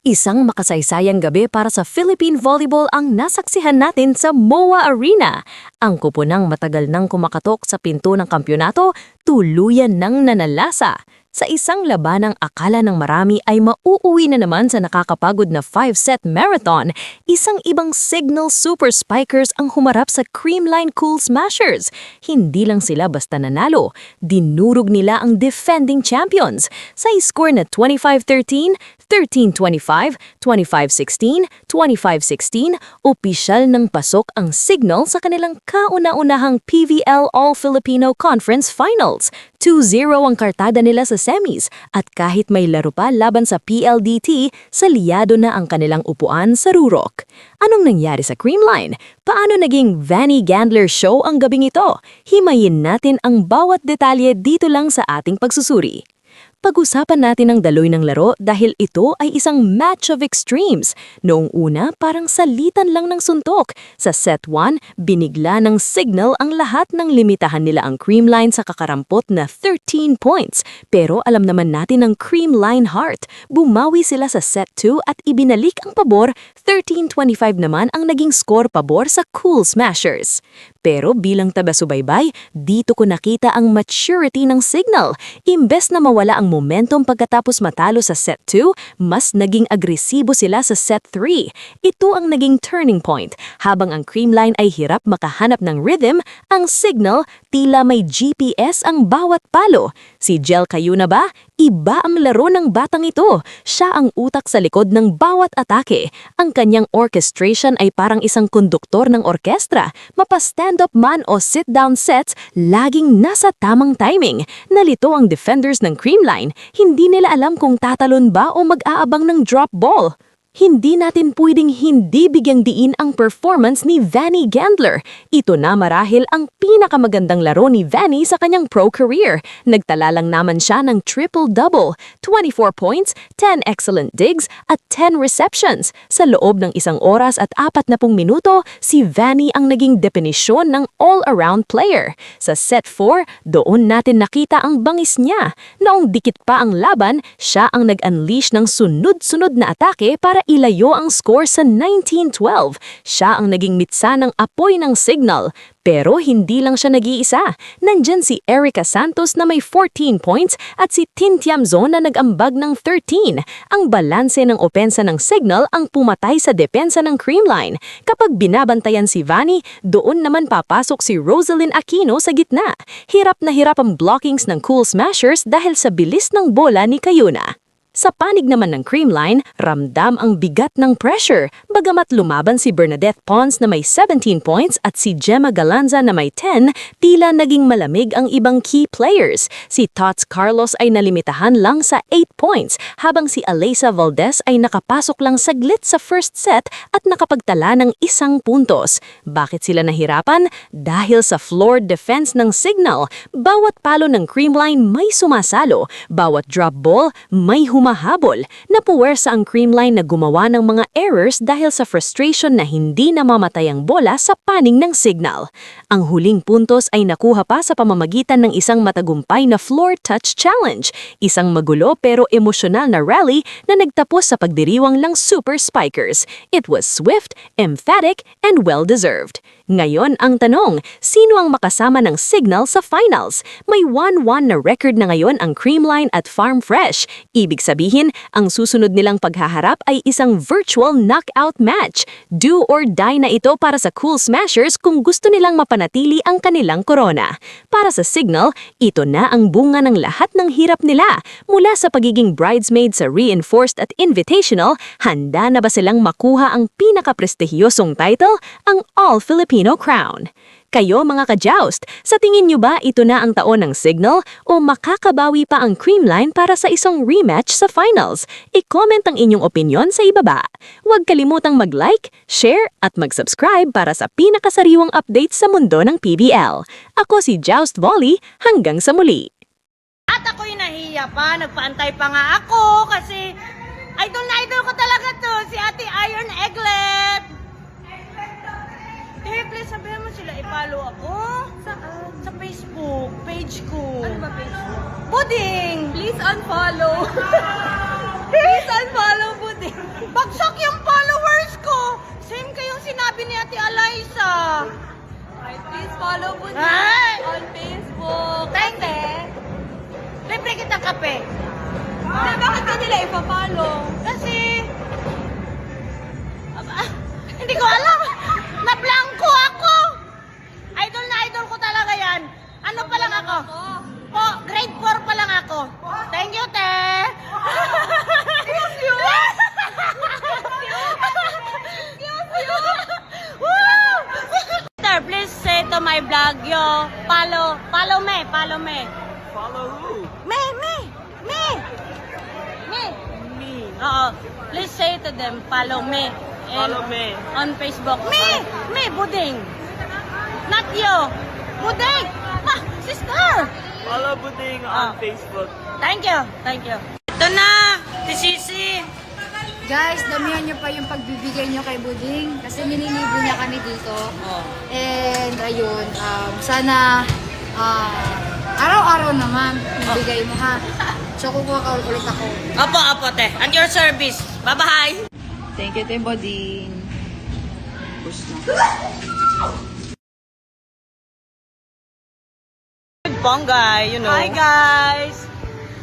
Isang makasaysayang gabi para sa Philippine Volleyball ang nasaksihan natin sa MOA Arena. Ang kupunang matagal nang kumakatok sa pinto ng kampyonato, tuluyan ng nanalasa. Sa isang labanang akala ng marami ay mauuwi na naman sa nakakapagod na 5-set marathon, isang ibang Signal Super Spikers ang humarap sa Creamline Cool Smashers. Hindi lang sila basta nanalo, dinurog nila ang defending champions sa score na 25-13, 13-25, 25-16, 25-16, opisyal ng pasok ang Signal sa kanilang kauna-unahang PVL All-Filipino Conference Finals. 2-0 ang kartada nila sa semis at kahit may laro pa laban sa PLDT, salyado na ang kanilang upuan sa Rurok. Anong nangyari sa Creamline? Paano naging Vanny Gandler show ang gabing ito? Himayin natin ang bawat detalye dito lang sa ating pagsusuri. Pag-usapan natin ang daloy ng laro dahil ito ay isang match of extremes. Noong una, parang salitan lang ng suntok. Sa set 1, binigla ng Signal ang lahat ng limitahan nila ang Creamline sa kakarampot na 13 points. Pero alam naman natin ang Creamline heart. Bumawi sila sa set 2 at ibinalik ang pabor, 13-25 naman ang naging score pabor sa Cool Smashers. Pero bilang taga-subaybay, dito ko nakita ang maturity ng Signal. Imbes na mawala ang momentum pagkatapos matalo sa set 2, mas naging agresibo sila sa set 3. Ito ang naging turning point. Habang ang Creamline ay hirap makahanap ng rhythm, ang Signal tila may GPS ang bawat palo. Si Jel Cayuna ba? Iba ang laro ng batang ito. Siya ang utak sa likod ng bawat atake. Ang kanyang orchestration ay parang isang konduktor ng orkestra. Mapa-stand-up man o sit-down sets, laging nasa tamang timing. Nalito ang defenders ng Creamline. Hindi nila alam kung tatalon ba o mag-aabang ng drop ball. Hindi natin pwedeng hindi bigyang diin ang performance ni Vanny Gandler. Ito na marahil ang pinakamagandang laro ni Vanny sa kanyang pro career. Nagtala lang naman siya ng triple-double, 24 points, 10 excellent digs at 10 receptions. Sa loob ng 1 oras at 40 minuto, si Vanny ang naging definisyon ng all-around player. Sa set 4, doon natin nakita ang bangis niya. Noong dikit pa ang laban, siya ang nag-unleash ng sunod-sunod na atake para ilayo ang score sa 19-12. Siya ang naging mitsa ng apoy ng Signal. Pero hindi lang siya nag-iisa. Nandyan si Erica Santos na may 14 points at si Tintiam Zon na nag-ambag ng 13. Ang balanse ng opensa ng Signal ang pumatay sa depensa ng Creamline. Kapag binabantayan si Vanny, doon naman papasok si Rosalyn Aquino sa gitna. Hirap na hirap ang blockings ng Cool Smashers dahil sa bilis ng bola ni Cayuna. Sa panig naman ng Creamline, ramdam ang bigat ng pressure. Bagamat lumaban si Bernadette Pons na may 17 points at si Gemma Galanza na may 10, tila naging malamig ang ibang key players. Si Tots Carlos ay nalimitahan lang sa 8 points, habang si Alyssa Valdez ay nakapasok lang saglit sa first set at nakapagtala ng 1 puntos. Bakit sila nahirapan? Dahil sa floor defense ng Signal. Bawat palo ng Creamline may sumasalo, bawat drop ball may humahabol. Napuwersa ang Creamline na gumawa ng mga errors dahil sa frustration na hindi namamatay ang bola sa paning ng Signal. Ang huling puntos ay nakuha pa sa pamamagitan ng isang matagumpay na floor touch challenge, isang magulo pero emosyonal na rally na nagtapos sa pagdiriwang ng Super Spikers. It was swift, emphatic, and well-deserved. Ngayon ang tanong, sino ang makasama ng Signal sa finals? May 1-1 na record na ngayon ang Creamline at Farm Fresh. Ibig sabihin, ang susunod nilang paghaharap ay isang virtual knockout match. Do or die na ito para sa Cool Smashers kung gusto nilang mapanatili ang kanilang korona. Para sa Signal, ito na ang bunga ng lahat ng hirap nila. Mula sa pagiging bridesmaid sa Reinforced at Invitational, handa na ba silang makuha ang pinakaprestihiyosong title, ang All-Filipino Crown? Kayo mga ka-joust, sa tingin nyo ba ito na ang taon ng Signal o makakabawi pa ang Creamline para sa isang rematch sa finals? I-comment ang inyong opinyon sa ibaba. Huwag kalimutang mag-like, share at mag-subscribe para sa pinakasariwang updates sa mundo ng PBL. Ako si Joust Volley, hanggang sa muli. At ako'y nahiya pa, nagpaantay pa nga ako kasi idol na idol ko talaga to, si Ate Iron Egglet. Please sabihin mo sila i-follow ako. Saan? Sa Facebook page ko. Ano ba page mo? Buding! Please unfollow. Please unfollow Buding. ko alam. Nablangko ako. Idol na idol ko talaga yan. Ano pa lang ako? Grade 4 pa lang ako. Thank you, te. Excuse you. Woo! Sir, please say to my vlog, yo, follow me. Follow who? Me. Me. Oo. Please say to them, follow me. And Follow me. on Facebook. Me, Buding. Not you. Buding. Ma, sister. Follow Buding Ah. on Facebook. Thank you. Ito na, si Sisi. Guys, damihan nyo pa yung pagbibigay nyo kay Buding kasi nililibre niya kami dito. And ayun, sana araw-araw naman bigay mo ha. So kukuha ka ulit ako. Opo, te. At your service. Bye-bye. Thank you, Te Buding. Push na. Bonggay, you know. Hi guys!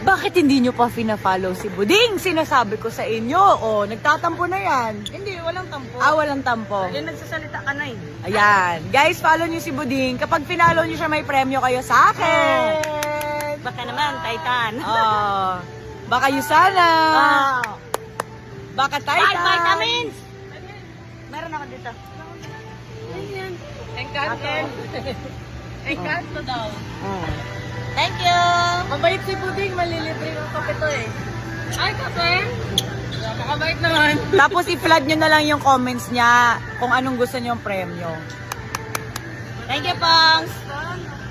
Bakit hindi nyo pa fina-follow si Buding? Sinasabi ko sa inyo. O, nagtatampo na yan. Hindi, walang tampo. Walang tampo. Yung nagsasalita ka na eh. Ayan. Guys, follow nyo si Buding. Kapag finalo nyo siya, may premyo kayo sa akin. Baka naman, Titan. Baka yun sana. Baka Bye, Titan. vitamins! Meron ako dito. Encanto. Encanto daw. Thank you! Mabait si Buding, malilibre ng kape to eh. Ay, kape? Napakabait naman. Tapos i-flood nyo na lang yung comments niya kung anong gusto nyo yung premyo. Thank you, Pongs.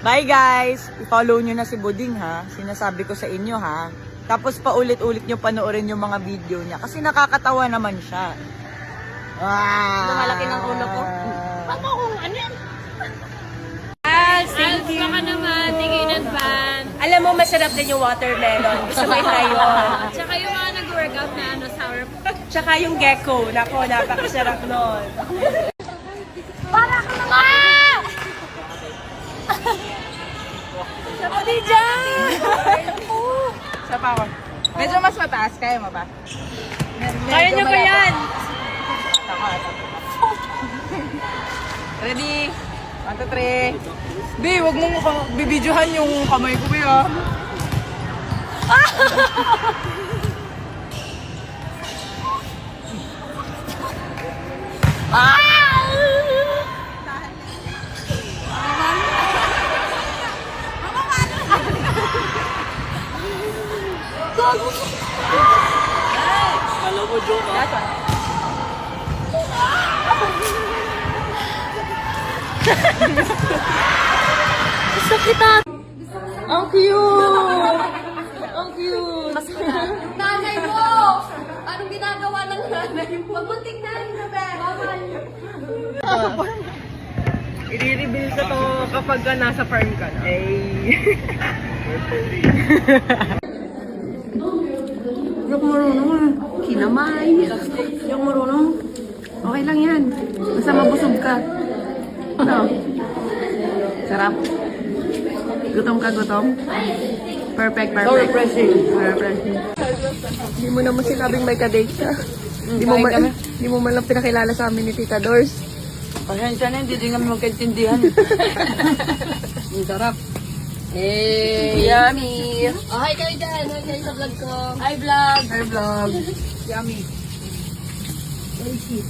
Bye guys! I-follow nyo na si Buding ha. Sinasabi ko sa inyo ha. Tapos paulit-ulit nyo panoorin yung mga video niya. Kasi nakakatawa naman siya. Lumalaki ng ulo ko. Paano kung ano yan? Thank you. Baka naman, thank you in advance. Alam mo, masarap din yung watermelon. Gusto mo i-try yun. Tsaka yung mga nag-workout na sour. Tsaka yung gecko. Nako, napakasarap nun. Para ka naman! Sabi dyan! Isa pa ako. Medyo mas mataas. Kaya mo ba? Kaya nyo ba yan? Ready? 1, 2, 3. Bi, wag mong bibidyohan yung kamay ko, Bi, ah. Alam mo, joke ah. Gusto kita. Ang cute! Ang cute! Nanay mo! Anong ginagawa ng nanay mo? Huwag mo tignan, Isabel. I-reveal ko to kapag nasa farm ka na. Huwag marunong kinamay. Huwag marunong. Okay lang yan. Basta mabusog ka. Ano? Sarap. Gutom ka, gutom? Perfect. So refreshing. Hindi mo naman sinabing may kadate ka. Hindi mo man lang pinakilala sa amin ni Tita Dors. Pasensya na, hindi din kami magkaintindihan. Ang sarap. Yummy! Oh, hi kayo dyan. Hi kayo sa vlog ko. Hi vlog! Hi vlog. Yummy. Very sweet.